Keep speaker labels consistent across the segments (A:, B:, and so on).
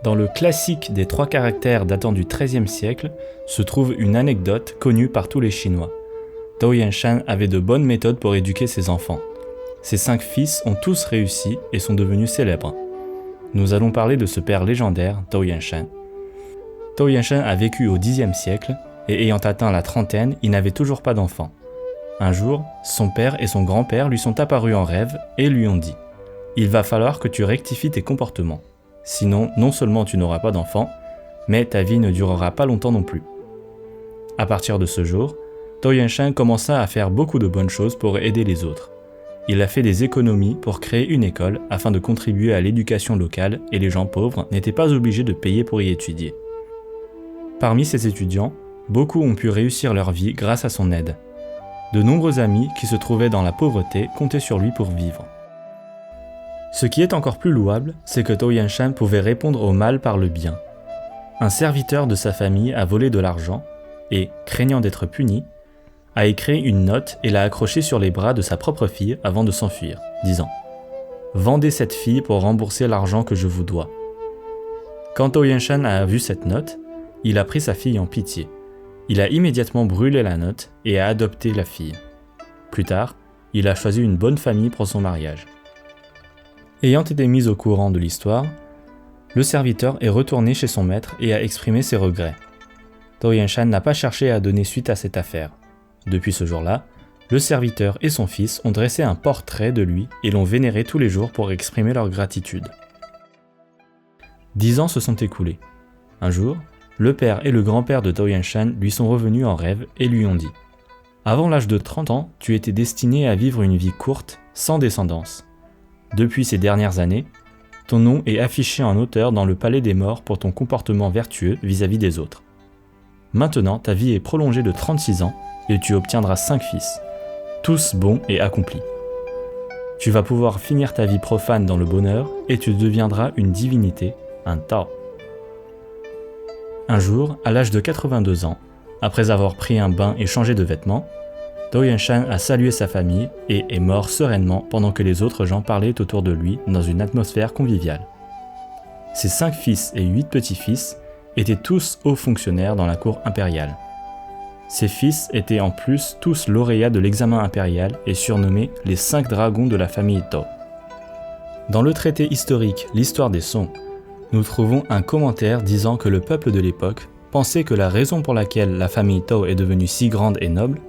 A: Dans le classique des 3 caractères datant du XIIIe siècle se trouve une anecdote connue par tous les Chinois. Dou Yanshan avait de bonnes méthodes pour éduquer ses enfants. Ses 5 fils ont tous réussi et sont devenus célèbres. Nous allons parler de ce père légendaire, Dou Yanshan. Dou Yanshan a vécu au Xe siècle et ayant atteint la trentaine, il n'avait toujours pas d'enfant. Un jour, son père et son grand-père lui sont apparus en rêve et lui ont dit « Il va falloir que tu rectifies tes comportements. Sinon, non seulement tu n'auras pas d'enfant, mais ta vie ne durera pas longtemps non plus. » À partir de ce jour, Dou Yanshan commença à faire beaucoup de bonnes choses pour aider les autres. Il a fait des économies pour créer une école afin de contribuer à l'éducation locale et les gens pauvres n'étaient pas obligés de payer pour y étudier. Parmi ces étudiants, beaucoup ont pu réussir leur vie grâce à son aide. De nombreux amis qui se trouvaient dans la pauvreté comptaient sur lui pour vivre. Ce qui est encore plus louable, c'est que Dou Yanshan pouvait répondre au mal par le bien. Un serviteur de sa famille a volé de l'argent et, craignant d'être puni, a écrit une note et l'a accrochée sur les bras de sa propre fille avant de s'enfuir, disant « Vendez cette fille pour rembourser l'argent que je vous dois. » Quand Dou Yanshan a vu cette note, il a pris sa fille en pitié. Il a immédiatement brûlé la note et a adopté la fille. Plus tard, il a choisi une bonne famille pour son mariage. Ayant été mis au courant de l'histoire, le serviteur est retourné chez son maître et a exprimé ses regrets. Dou Yanshan n'a pas cherché à donner suite à cette affaire. Depuis ce jour-là, le serviteur et son fils ont dressé un portrait de lui et l'ont vénéré tous les jours pour exprimer leur gratitude. 10 ans se sont écoulés. Un jour, le père et le grand-père de Dou Yanshan lui sont revenus en rêve et lui ont dit « Avant l'âge de 30 ans, tu étais destiné à vivre une vie courte, sans descendance. Depuis ces dernières années, ton nom est affiché en hauteur dans le palais des morts pour ton comportement vertueux vis-à-vis des autres. Maintenant, ta vie est prolongée de 36 ans et tu obtiendras 5 fils, tous bons et accomplis. Tu vas pouvoir finir ta vie profane dans le bonheur et tu deviendras une divinité, un Tao. » Un jour, à l'âge de 82 ans, après avoir pris un bain et changé de vêtements, Dou Yanshan a salué sa famille et est mort sereinement pendant que les autres gens parlaient autour de lui dans une atmosphère conviviale. Ses 5 fils et 8 petits-fils étaient tous hauts fonctionnaires dans la cour impériale. Ses fils étaient en plus tous lauréats de l'examen impérial et surnommés les 5 dragons de la famille Tao. Dans le traité historique L'Histoire des Song, nous trouvons un commentaire disant que le peuple de l'époque pensait que la raison pour laquelle la famille Tao est devenue si grande et noble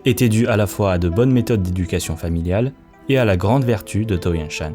A: était due à la fois à de bonnes méthodes d'éducation familiale et à la grande vertu de Dou Yanshan.